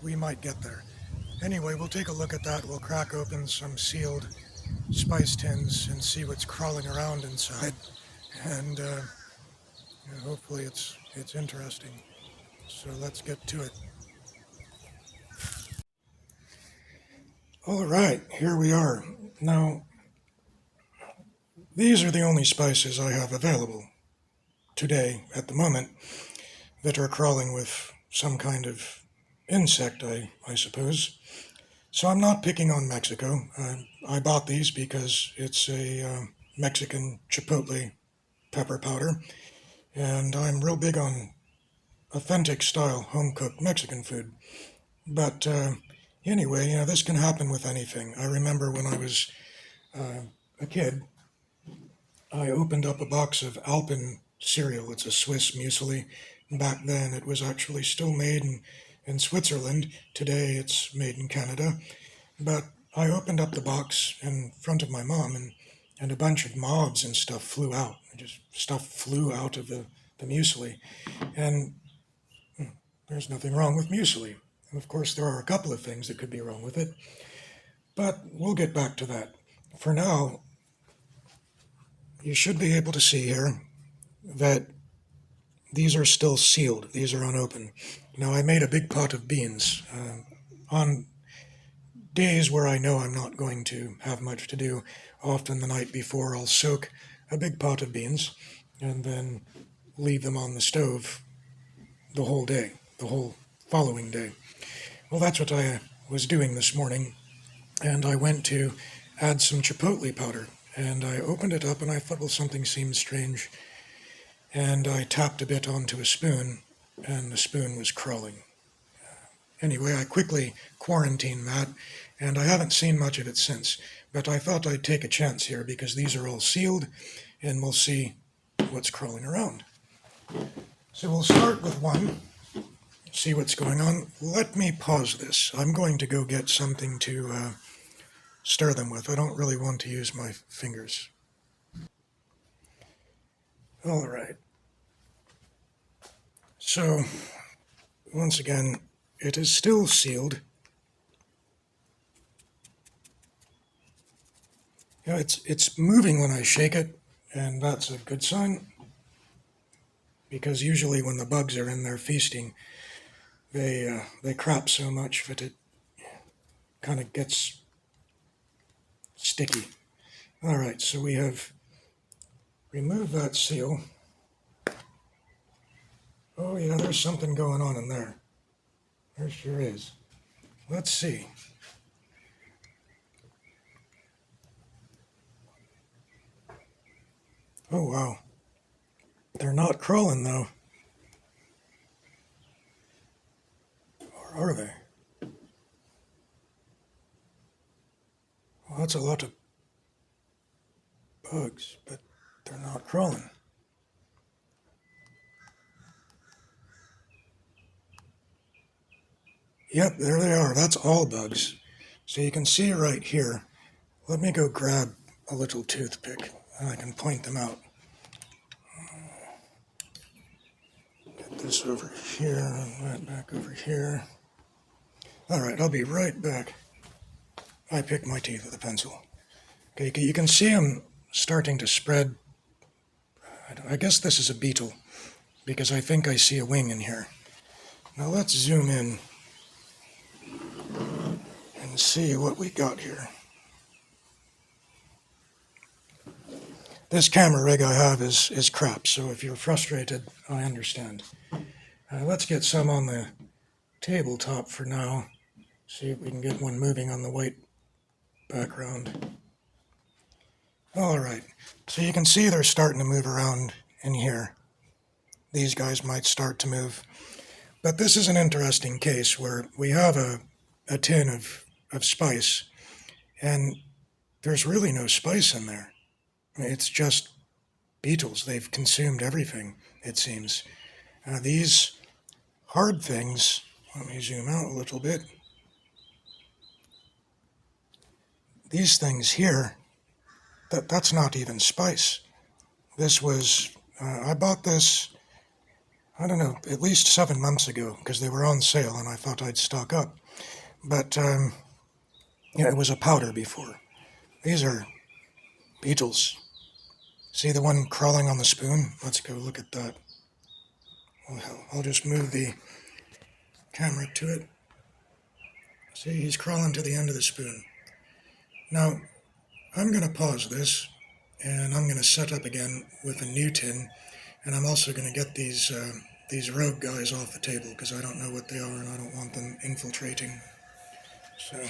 we might get there. Anyway, we'll take a look at that. We'll crack open some sealed spice tins and see what's crawling around inside. And hopefully it's interesting. So let's get to it. All right, here we are. Now, these are the only spices I have available today at the moment that are crawling with some kind of insect, I suppose. So I'm not picking on Mexico. I bought these because it's a Mexican chipotle pepper powder, and I'm real big on authentic style home-cooked Mexican food. But anyway, this can happen with anything. I remember when I was a kid, I opened up a box of Alpen cereal. It's a Swiss muesli. Back then, it was actually still made in Switzerland. Today, it's made in Canada. But I opened up the box in front of my mom, and a bunch of moths and stuff flew out. Just stuff flew out of the muesli. And there's nothing wrong with muesli. And of course, there are a couple of things that could be wrong with it. But we'll get back to that. For now, you should be able to see here that these are still sealed. These are unopened. Now, I made a big pot of beans. On days where I know I'm not going to have much to do, often the night before, I'll soak a big pot of beans and then leave them on the stove the whole day, the whole following day. Well, that's what I was doing this morning, and I went to add some chipotle powder, and I opened it up and I thought, well, something seems strange, and I tapped a bit onto a spoon, and the spoon was crawling. Anyway, I quickly quarantined that, and I haven't seen much of it since, but I thought I'd take a chance here because these are all sealed, and we'll see what's crawling around. So we'll start with one, see what's going on. Let me pause this. I'm going to go get something to stir them with. I don't really want to use my fingers. All right. So, once again, it is still sealed. It's moving when I shake it, and that's a good sign, because usually when the bugs are in there feasting, they crap so much that it kind of gets sticky. All right, so we have removed that seal. Oh yeah, there's something going on in there. There sure is. Let's see. Oh wow. They're not crawling though. Or are they? Well, that's a lot of bugs, but they're not crawling. Yep, there they are. That's all bugs. So you can see right here. Let me go grab a little toothpick and I can point them out. Get this over here and that back over here. All right, I'll be right back. I pick my teeth with a pencil. Okay, you can see them starting to spread. I guess this is a beetle because I think I see a wing in here. Now let's zoom in and see what we got here. This camera rig I have is crap, so if you're frustrated, I understand. Let's get some on the tabletop for now. See if we can get one moving on the white background. All right, so you can see they're starting to move around in here. These guys might start to move. But this is an interesting case where we have a tin of spice, and there's really no spice in there. It's just beetles. They've consumed everything, it seems. These hard things, let me zoom out a little bit. These things here, that's not even spice. This was, I bought this I don't know, at least 7 months ago, because they were on sale and I thought I'd stock up. But, yeah, it was a powder before. These are Beetles. See the one crawling on the spoon? Let's go look at that. Oh, hell, I'll just move the camera to it. See, he's crawling to the end of the spoon. Now, I'm going to pause this, and I'm going to set up again with a new tin, and I'm also going to get these rogue guys off the table, because I don't know what they are, and I don't want them infiltrating. So,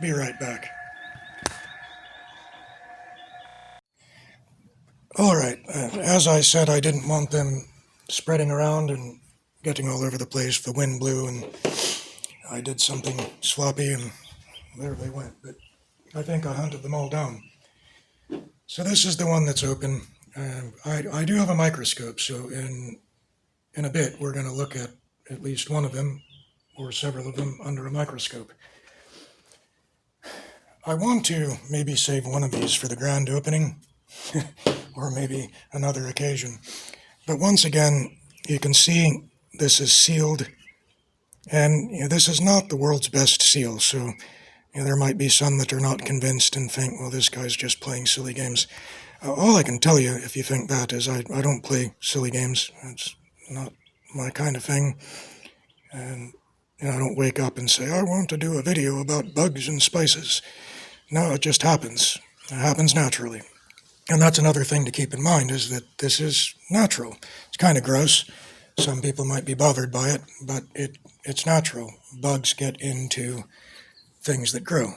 be right back. All right, as I said, I didn't want them spreading around and getting all over the place. The wind blew, and I did something sloppy, and there they went. But I think I hunted them all down. So this is the one that's open. I do have a microscope, so in a bit we're going to look at least one of them, or several of them, under a microscope. I want to maybe save one of these for the grand opening, or maybe another occasion. But once again, you can see this is sealed, and this is not the world's best seal, so there might be some that are not convinced and think, well, this guy's just playing silly games. All I can tell you, if you think that, is I don't play silly games. It's not my kind of thing. And I don't wake up and say, I want to do a video about bugs and spices. No, it just happens. It happens naturally. And that's another thing to keep in mind, is that this is natural. It's kind of gross. Some people might be bothered by it, but it's natural. Bugs get into things that grow.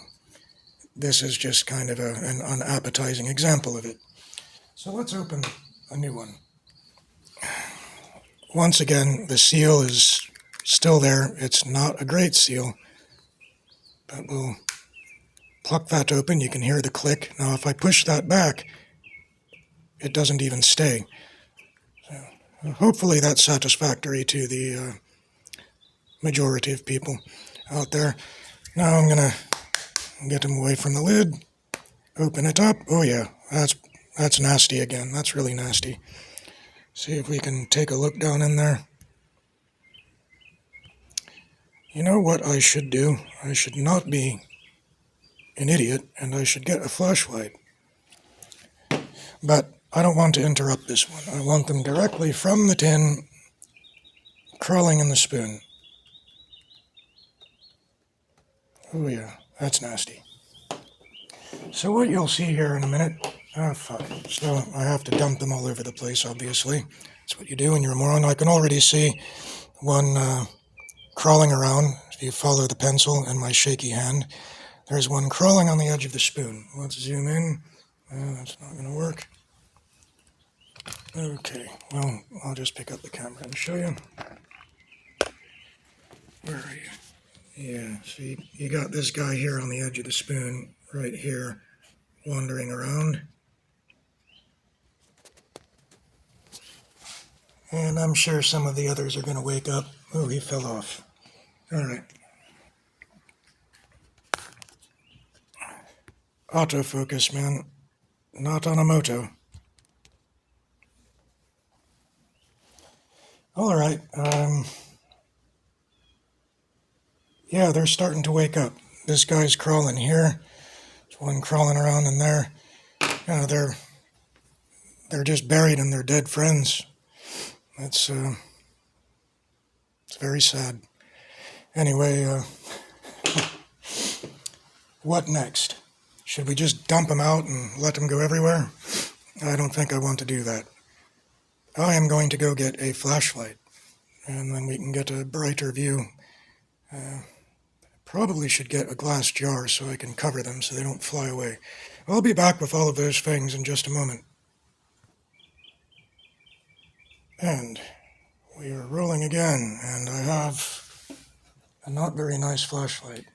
This is just kind of an unappetizing example of it. So let's open a new one. Once again, the seal is still there. It's not a great seal, but we'll pluck that open. You can hear the click. Now, if I push that back, it doesn't even stay. So hopefully that's satisfactory to the majority of people out there. Now I'm going to get them away from the lid, open it up. Oh yeah, that's nasty again. That's really nasty. See if we can take a look down in there. You know what I should do? I should not be an idiot, and I should get a flashlight. But I don't want to interrupt this one. I want them directly from the tin, crawling in the spoon. Oh yeah, that's nasty. So what you'll see here in a minute, fuck. So I have to dump them all over the place, obviously. That's what you do when you're a moron. I can already see one crawling around. If you follow the pencil and my shaky hand, there's one crawling on the edge of the spoon. Let's zoom in. That's not going to work. Okay, well, I'll just pick up the camera and show you. Where are you? Yeah, see, you got this guy here on the edge of the spoon, right here, wandering around. And I'm sure some of the others are going to wake up. Oh, he fell off. All right. Autofocus, man. Not on a moto. All right. Yeah, they're starting to wake up. This guy's crawling here. There's one crawling around in there. They're just buried in their dead friends. It's very sad. Anyway, what next? Should we just dump them out and let them go everywhere? I don't think I want to do that. I am going to go get a flashlight, and then we can get a brighter view. Probably should get a glass jar so I can cover them so they don't fly away. I'll be back with all of those things in just a moment. And we are rolling again, and I have a not very nice flashlight.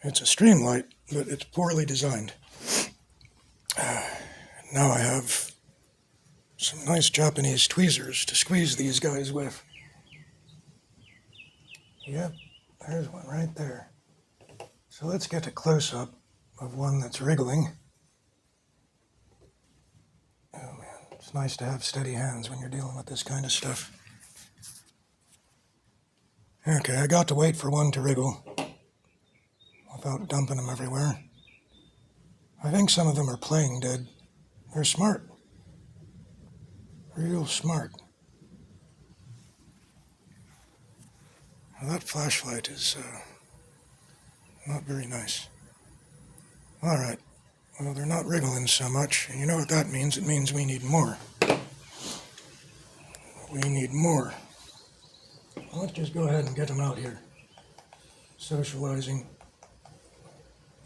It's a stream light, but it's poorly designed. Now I have some nice Japanese tweezers to squeeze these guys with. Yep, there's one right there. So let's get a close-up of one that's wriggling. Oh man, It's nice to have steady hands when you're dealing with this kind of stuff. Okay, I got to wait for one to wriggle without dumping them everywhere. I think some of them are playing dead. They're smart. Real smart. Well, that flashlight is not very nice. All right. Well, they're not wriggling so much. And you know what that means? It means we need more. We need more. Well, let's just go ahead and get them out here. Socializing.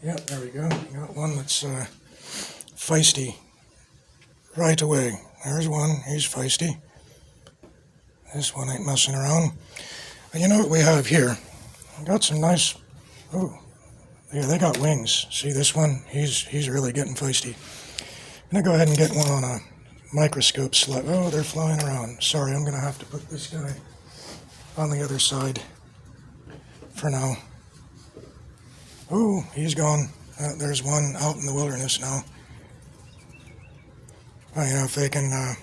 Yep, there we go. We got one that's feisty right away. There's one. He's feisty. This one ain't messing around. And you know what we have here? We got some nice... Oh, yeah, they got wings. See this one? He's really getting feisty. I'm going to go ahead and get one on a microscope slide. Oh, they're flying around. Sorry, I'm going to have to put this guy on the other side for now. Oh, he's gone. There's one out in the wilderness now. Well, you know, if they can...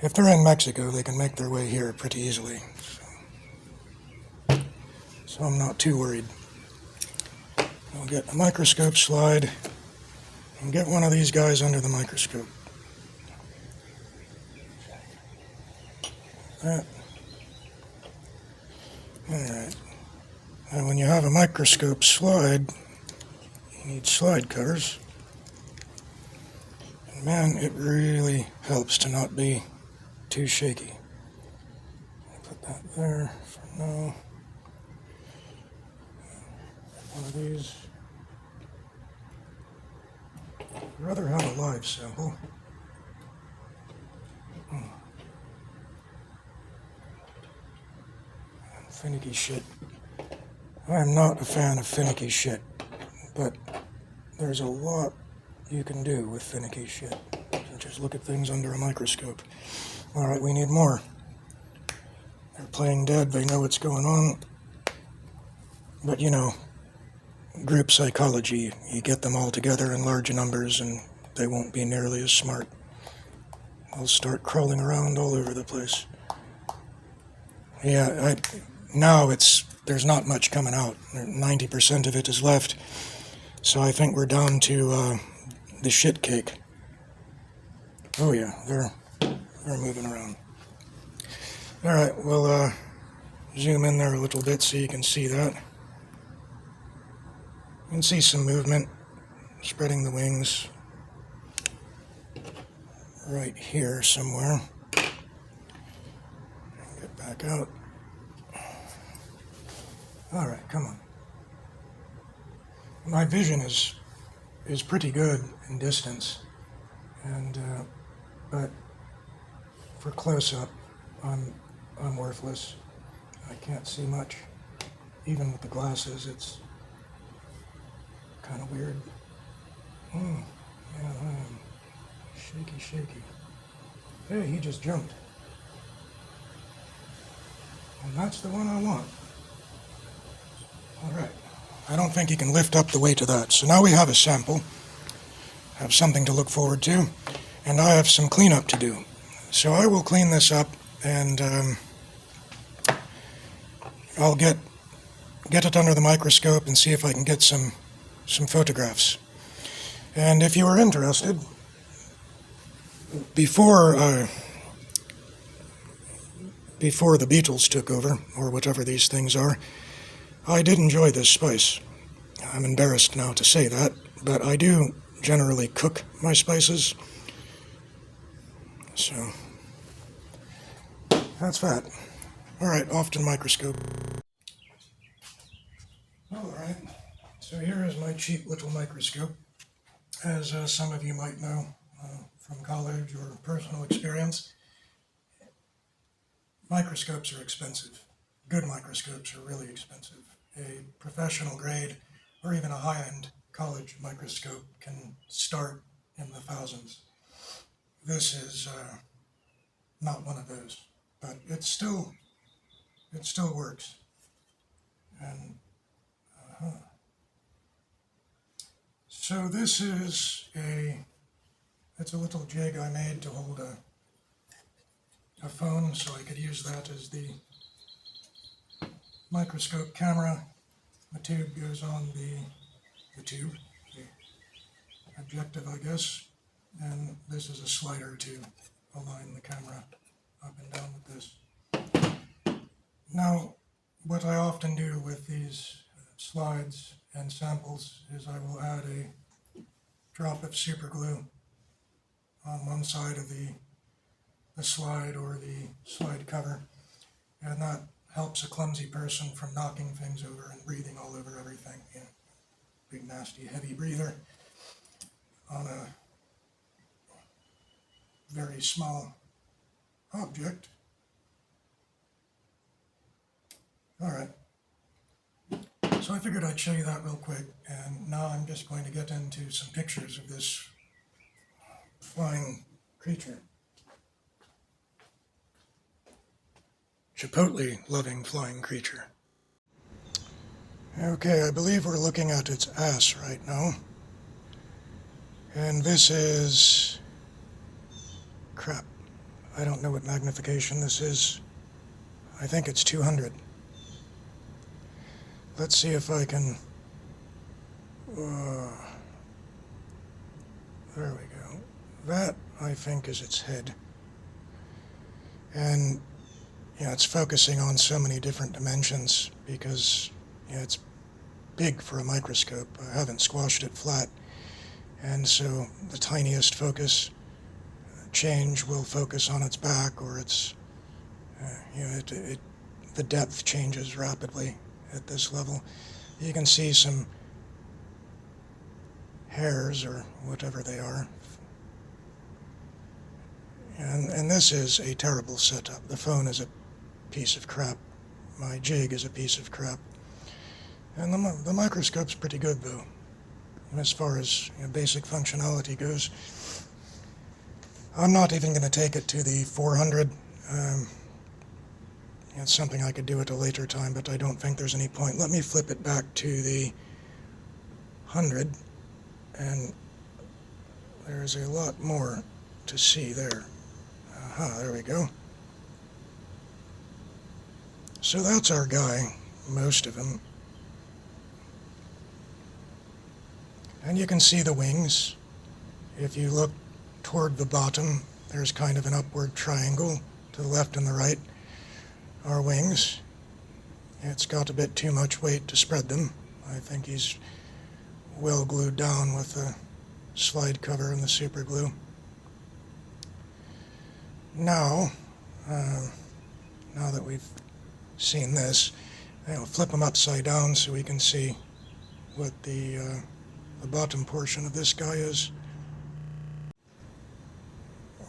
if they're in Mexico, they can make their way here pretty easily. So I'm not too worried. I'll get a microscope slide and get one of these guys under the microscope. That. Alright. And when you have a microscope slide, you need slide covers. And man, it really helps to not be too shaky. I'll put that there for now. One of these. I'd rather have a live sample. Finicky shit. I'm not a fan of finicky shit, but there's a lot you can do with finicky shit. So just look at things under a microscope. Alright, we need more. They're playing dead, they know what's going on. But you know, group psychology, you get them all together in large numbers and they won't be nearly as smart. They'll start crawling around all over the place. Yeah, now there's not much coming out. 90% of it is left. So I think we're down to the shit cake. Oh yeah, they're moving around. Alright, we'll zoom in there a little bit so you can see that. You can see some movement, spreading the wings right here somewhere. Get back out. Alright, come on. My vision is pretty good in distance, and but for close-up, I'm worthless. I can't see much. Even with the glasses, it's kind of weird. Yeah, I am shaky. Hey, he just jumped. And that's the one I want. Alright. I don't think he can lift up the weight of that. So now we have a sample. Have something to look forward to. And I have some cleanup to do. So I will clean this up and I'll get it under the microscope and see if I can get some photographs. And if you are interested, before the Beetles took over, or whatever these things are, I did enjoy this spice. I'm embarrassed now to say that, but I do generally cook my spices. So, that's that. Alright, off to the microscope. Alright, so here is my cheap little microscope. As some of you might know from college or personal experience, microscopes are expensive. Good microscopes are really expensive. A professional grade or even a high-end college microscope can start in the thousands. This is not one of those, but it still works. And so this is a It's a little jig I made to hold a phone, so I could use that as the microscope camera. The tube goes on the tube, the objective, I guess, and this is a slider to align the camera up and down with this. Now, what I often do with these slides and samples is I will add a drop of super glue on one side of the slide or the slide cover, and that helps a clumsy person from knocking things over and breathing all over everything. You know, big nasty heavy breather on a very small object. All right, so I figured I'd show you that real quick, and now I'm just going to get into some pictures of this flying creature. Chipotle-loving flying creature. Okay, I believe we're looking at its ass right now. And this is... crap. I don't know what magnification this is. I think it's 200. Let's see if I can... there we go. That, I think, is its head. And, yeah, it's focusing on so many different dimensions because, yeah, it's big for a microscope. I haven't squashed it flat. And so the tiniest focus change will focus on its back, or its, the depth changes rapidly at this level. You can see some hairs or whatever they are. And this is a terrible setup. The phone is a piece of crap. My jig is a piece of crap. And the microscope's pretty good, though, as far as basic functionality goes. I'm not even going to take it to the 400. It's something I could do at a later time, but I don't think there's any point. Let me flip it back to the 100, and there's a lot more to see there. Aha, there we go. So that's our guy, most of him. And you can see the wings. If you look toward the bottom, there's kind of an upward triangle to the left and the right. Our wings. It's got a bit too much weight to spread them. I think he's well glued down with the slide cover and the super glue. Now that we've seen this, I'll flip them upside down so we can see what the bottom portion of this guy is.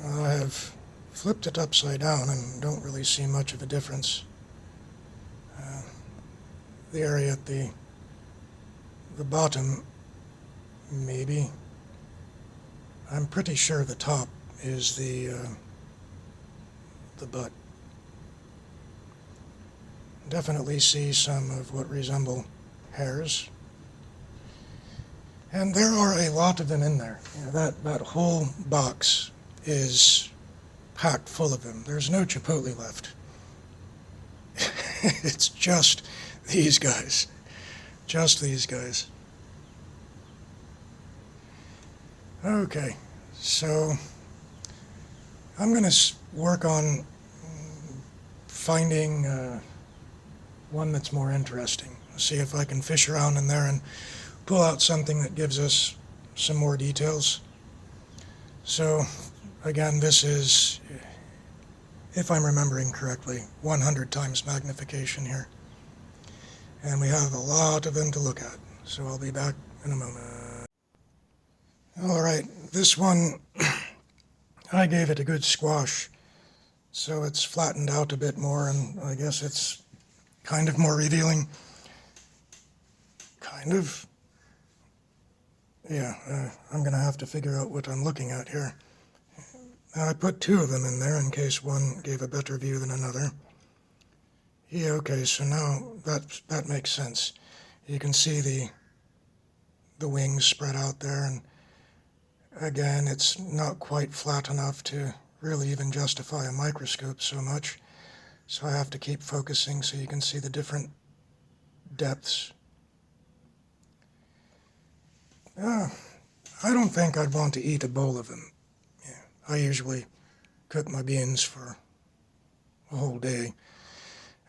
I have flipped it upside down and don't really see much of a difference. The area at the bottom, maybe. I'm pretty sure the top is the butt. Definitely see some of what resemble hairs. And there are a lot of them in there. That whole box is packed full of them. There's no chipotle left. It's just these guys. Just these guys. Okay, so I'm going to work on finding one that's more interesting. See if I can fish around in there and pull out something that gives us some more details. So again, this is, if I'm remembering correctly, 100 times magnification here. And we have a lot of them to look at. So I'll be back in a moment. All right, this one, I gave it a good squash. So it's flattened out a bit more, and I guess it's kind of more revealing. Kind of. Yeah, I'm going to have to figure out what I'm looking at here. Now, I put two of them in there in case one gave a better view than another. Yeah, okay, so now that makes sense. You can see the wings spread out there, Again, it's not quite flat enough to really even justify a microscope so much, so I have to keep focusing so you can see the different depths. I don't think I'd want to eat a bowl of them. Yeah, I usually cook my beans for a whole day.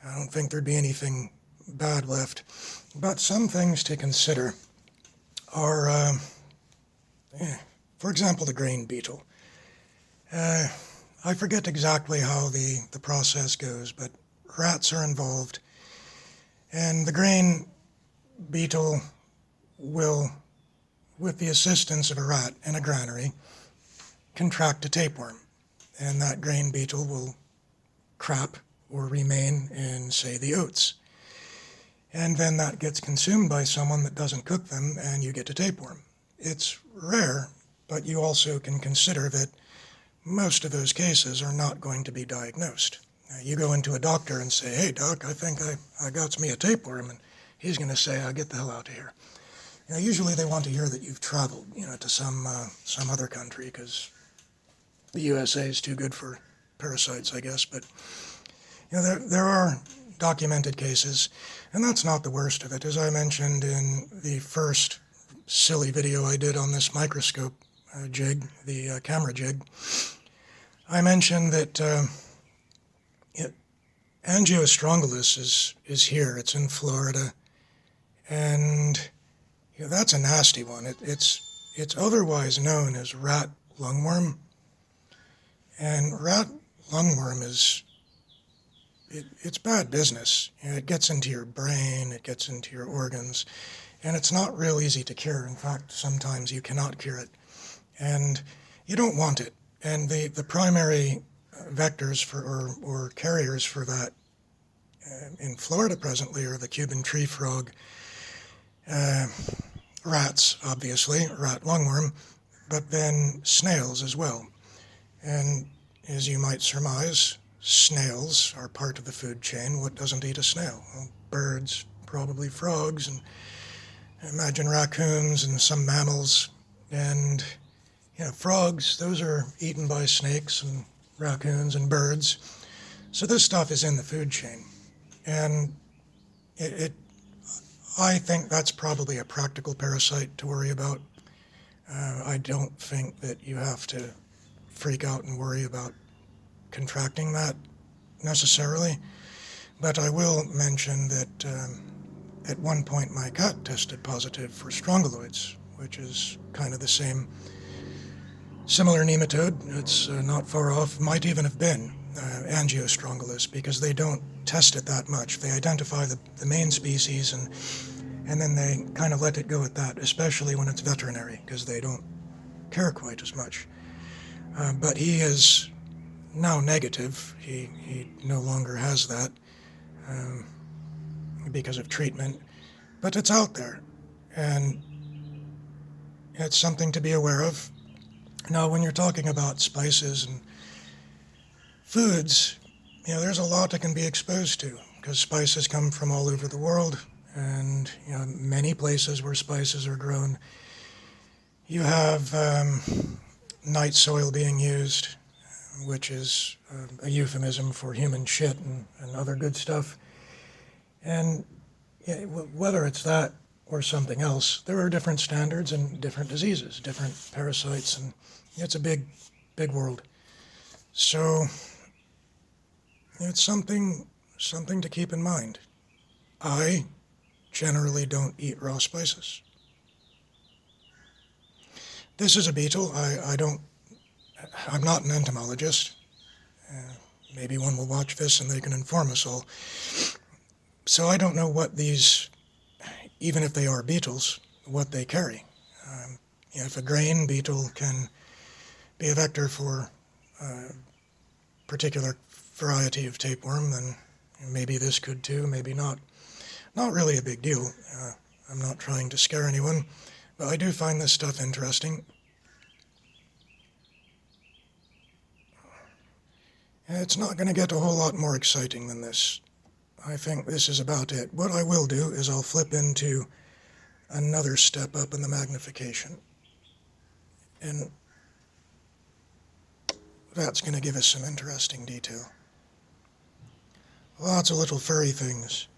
I don't think there'd be anything bad left. But some things to consider are, for example, the grain beetle. I forget exactly how the process goes, but rats are involved, and the grain beetle will, with the assistance of a rat in a granary, contract a tapeworm, and that grain beetle will crap or remain in, say, the oats. And then that gets consumed by someone that doesn't cook them, and you get a tapeworm. It's rare, but you also can consider that most of those cases are not going to be diagnosed. Now, you go into a doctor and say, "Hey, doc, I think I got me a tapeworm," and he's going to say, "Get the hell out of here." Usually they want to hear that you've traveled, to some other country, because the USA is too good for parasites, I guess. But there are documented cases, and that's not the worst of it. As I mentioned in the first silly video I did on this microscope jig, the camera jig, I mentioned that Angiostrongylus is here. It's in Florida, and that's a nasty one. It's otherwise known as rat lungworm, and rat lungworm it's bad business. It gets into your brain, it gets into your organs, and it's not real easy to cure. In fact, sometimes you cannot cure it, and you don't want it. And the primary vectors or carriers for that in Florida presently are the Cuban tree frog, rats, obviously, rat lungworm, but then snails as well. And as you might surmise, snails are part of the food chain. What doesn't eat a snail? Well, birds, probably frogs, and imagine raccoons and some mammals. And frogs, those are eaten by snakes and raccoons and birds. So this stuff is in the food chain. And I think that's probably a practical parasite to worry about. I don't think that you have to freak out and worry about contracting that necessarily. But I will mention that at one point my cat tested positive for strongyloids, which is kind of the same, similar nematode. It's not far off, might even have been Angiostrongylus, because they don't test it that much. They identify the main species and then they kind of let it go at that, especially when it's veterinary, because they don't care quite as much. But he is now negative. He no longer has that because of treatment. But it's out there, and it's something to be aware of. Now, when you're talking about spices and foods, there's a lot that can be exposed to, because spices come from all over the world, and many places where spices are grown, you have night soil being used, which is a euphemism for human shit and other good stuff. And whether it's that or something else, there are different standards and different diseases, different parasites, and it's a big, big world. So it's something to keep in mind. I generally don't eat raw spices. This is a beetle. I'm not an entomologist. Maybe one will watch this and they can inform us all. So I don't know what these, even if they are beetles, what they carry. If a grain beetle can be a vector for a particular variety of tapeworm, then maybe this could too, maybe not. Not really a big deal. I'm not trying to scare anyone, but I do find this stuff interesting. It's not going to get a whole lot more exciting than this. I think this is about it. What I will do is I'll flip into another step up in the magnification. And that's going to give us some interesting detail. Lots of little furry things.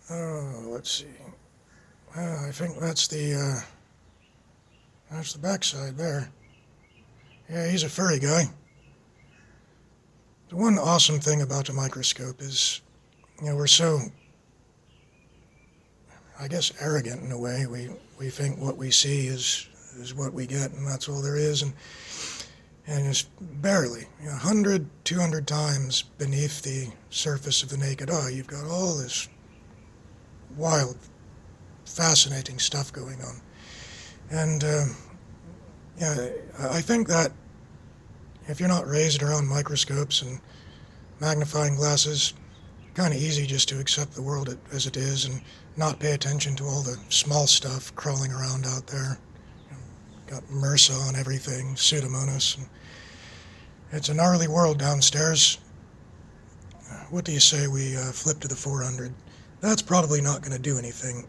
Oh, let's see. I think that's the backside there. Yeah, he's a furry guy. The one awesome thing about a microscope is, we're so, I guess, arrogant in a way. We think what we see is what we get, and that's all there is. And it's barely, 100, 200 times beneath the surface of the naked eye. You've got all this wild, fascinating stuff going on. And I think that if you're not raised around microscopes and magnifying glasses, kind of easy just to accept the world as it is and not pay attention to all the small stuff crawling around out there. Got MRSA on everything, Pseudomonas. And it's a gnarly world downstairs. What do you say we flip to the 400? That's probably not going to do anything,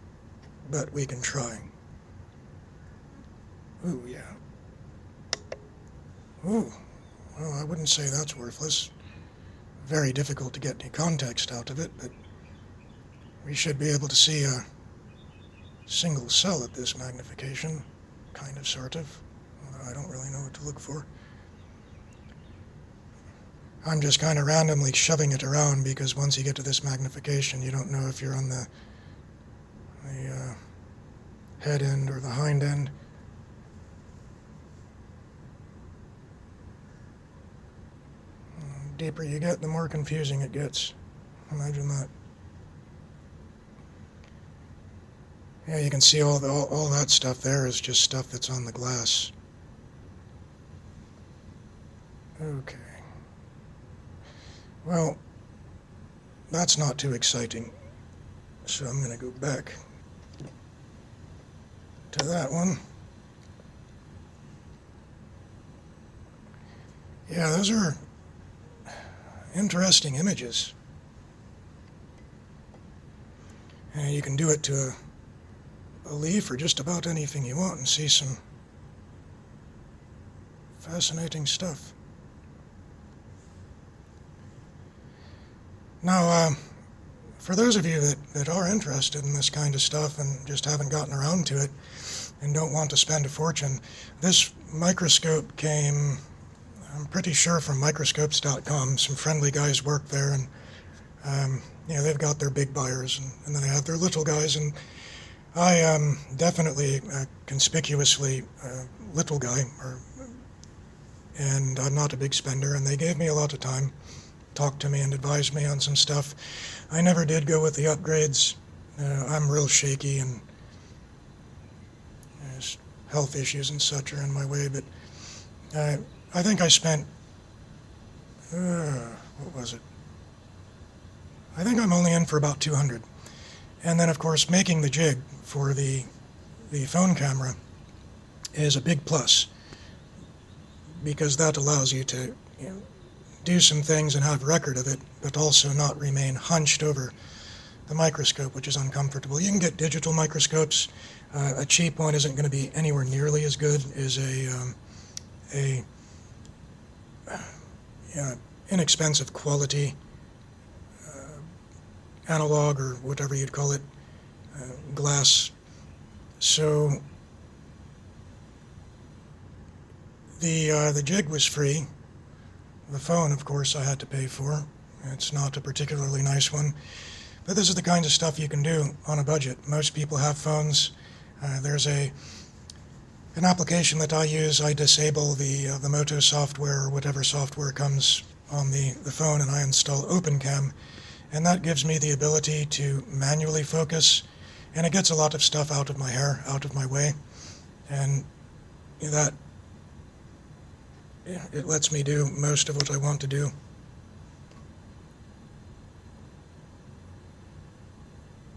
but we can try. Ooh, yeah. Ooh, well, I wouldn't say that's worthless. Very difficult to get any context out of it, but we should be able to see a single cell at this magnification, kind of, sort of. I don't really know what to look for. I'm just kind of randomly shoving it around because once you get to this magnification, you don't know if you're on the head end or the hind end. The deeper you get, the more confusing it gets. Imagine that. Yeah, you can see all that stuff there is just stuff that's on the glass. Okay. Well, that's not too exciting, so I'm going to go back to that one. Yeah, those are interesting images. And you can do it to a leaf or just about anything you want and see some fascinating stuff. Now, for those of you that are interested in this kind of stuff and just haven't gotten around to it and don't want to spend a fortune, this microscope came, I'm pretty sure, from microscopes.com. Some friendly guys work there, and they've got their big buyers, and then they have their little guys, and I am definitely a conspicuously little guy, and I'm not a big spender, and they gave me a lot of time, talked to me and advised me on some stuff. I never did go with the upgrades. I'm real shaky, and health issues and such are in my way, but I think I spent, what was it? I think I'm only in for about 200. And then, of course, making the jig for the phone camera is a big plus, because that allows you to do some things and have record of it, but also not remain hunched over the microscope, which is uncomfortable. You can get digital microscopes. A cheap one isn't going to be anywhere nearly as good as a inexpensive quality analog, or whatever you'd call it, glass. So the jig was free. The phone, of course, I had to pay for. It's not a particularly nice one, but this is the kind of stuff you can do on a budget. Most people have phones. There's an application that I use. I disable the Moto software or whatever software comes on the phone, and I install OpenCam, and that gives me the ability to manually focus, and it gets a lot of stuff out of my hair, out of my way, and that it lets me do most of what I want to do.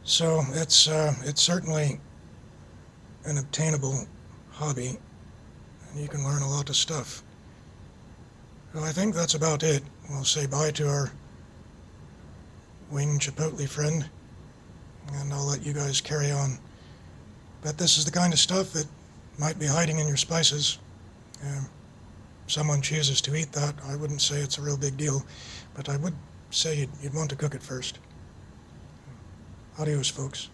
So it's certainly an obtainable hobby, and you can learn a lot of stuff. Well, I think that's about it. We'll say bye to our winged chipotle friend, and I'll let you guys carry on. But this is the kind of stuff that might be hiding in your spices. Um, someone chooses to eat that, I wouldn't say it's a real big deal, but I would say you'd want to cook it first. Adios, folks.